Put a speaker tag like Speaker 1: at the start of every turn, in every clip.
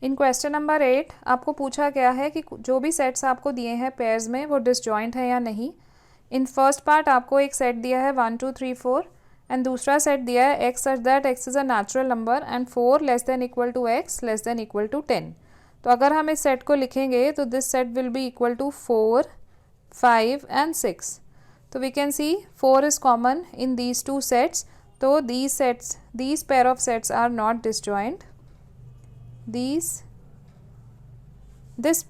Speaker 1: इन question number 8 आपको पूछा गया है कि जो भी सेट्स आपको दिए हैं पेयर्स में वो डिसजॉइंट है या नहीं। इन फर्स्ट पार्ट आपको एक सेट दिया है 1 2 3 4 एंड दूसरा सेट दिया है X such that X is a natural number and 4 less than equal to X less than equal to 10। तो अगर हम इस सेट को लिखेंगे तो this set will be equal to 4 5 and 6। तो we can see 4 is common in these two sets. तो these pair of sets are not disjoint. This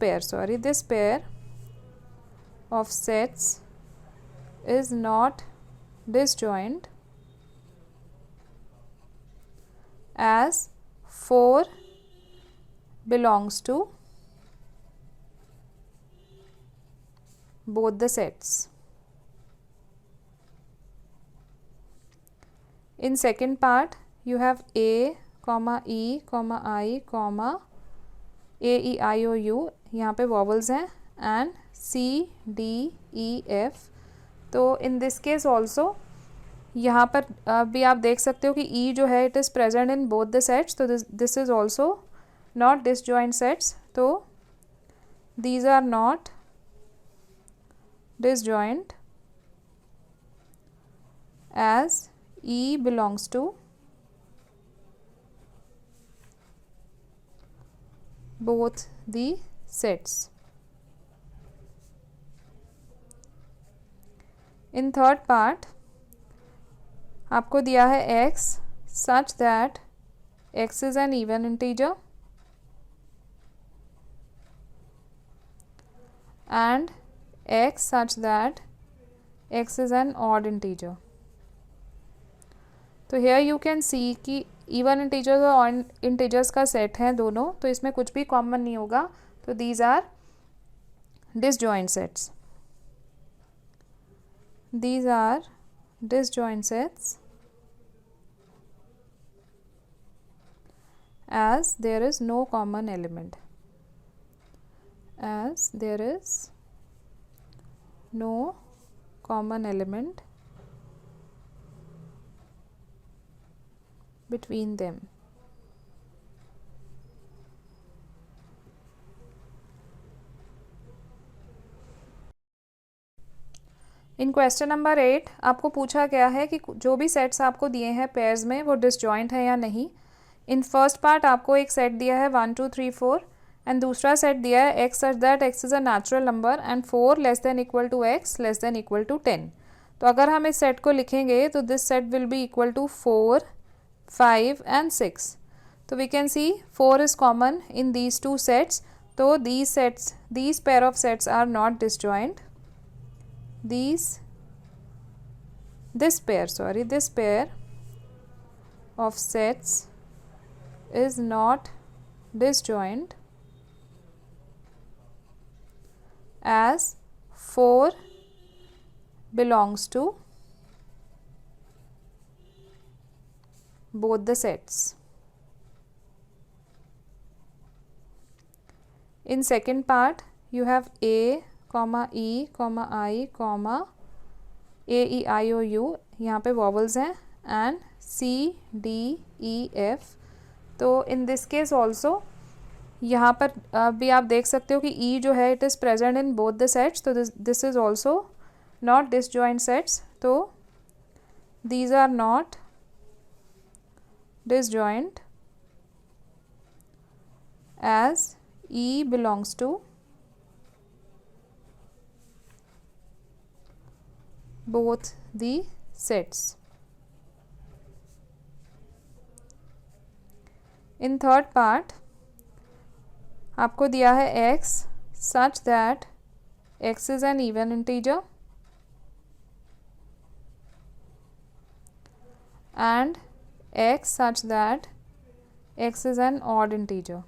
Speaker 1: pair of sets is not disjoint as 4 belongs to both the sets. In second part you have a comma e comma I comma a e I o u, यहाँ पे vowels हैं, and c d e f। तो in this case also यहाँ पर भी आप देख सकते हो कि e जो है it is present in both the sets. तो this is also not disjoint sets. तो these are not disjoint as E belongs to both the sets. In third part आपको दिया है x such that x is an even integer and x such that x is an odd integer. तो hair you can see कि even integers और odd integers का set है दोनों, तो इसमें कुछ भी कॉमन नहीं होगा। तो these are disjoint sets. These are disjoint sets as there is no common element. As there is no common element between them. In question number 8 आपको पूछा गया है कि जो भी सेट्स आपको दिए हैं पेयर्स में वो डिसजॉइंट है या नहीं। इन फर्स्ट पार्ट आपको एक सेट दिया है 1 2 3 4 एंड दूसरा सेट दिया है X such that X is a natural number and 4 less than equal to X less than equal to 10। तो अगर हम इस सेट को लिखेंगे तो this set will be equal to 4 5 and 6। तो we can see 4 is common in these two sets. तो these pair of sets are not disjoint. This pair of sets is not disjoint as 4 belongs to both the sets. In second part you have a comma e comma I comma a e I o u, यहाँ पे vowels हैं, and c d e f। तो in this case also यहाँ पर भी आप देख सकते हो कि e जो है it is present in both the sets. तो this is also not disjoint sets. तो these are not disjoint as E belongs to both the sets. In third part आपको दिया है x such that x is an even integer and x such that x is an odd integer.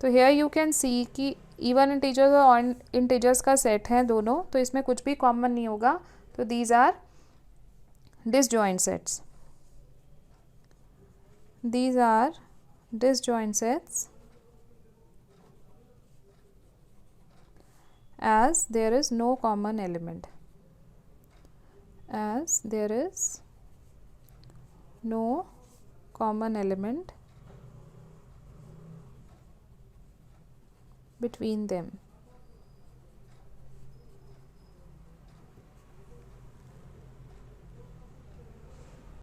Speaker 1: तो hair you can see कि even integers और odd integers का set है दोनों, तो इसमें कुछ भी कॉमन नहीं होगा। तो these are disjoint sets. These are disjoint sets as there is no common element. As there is no common element between them.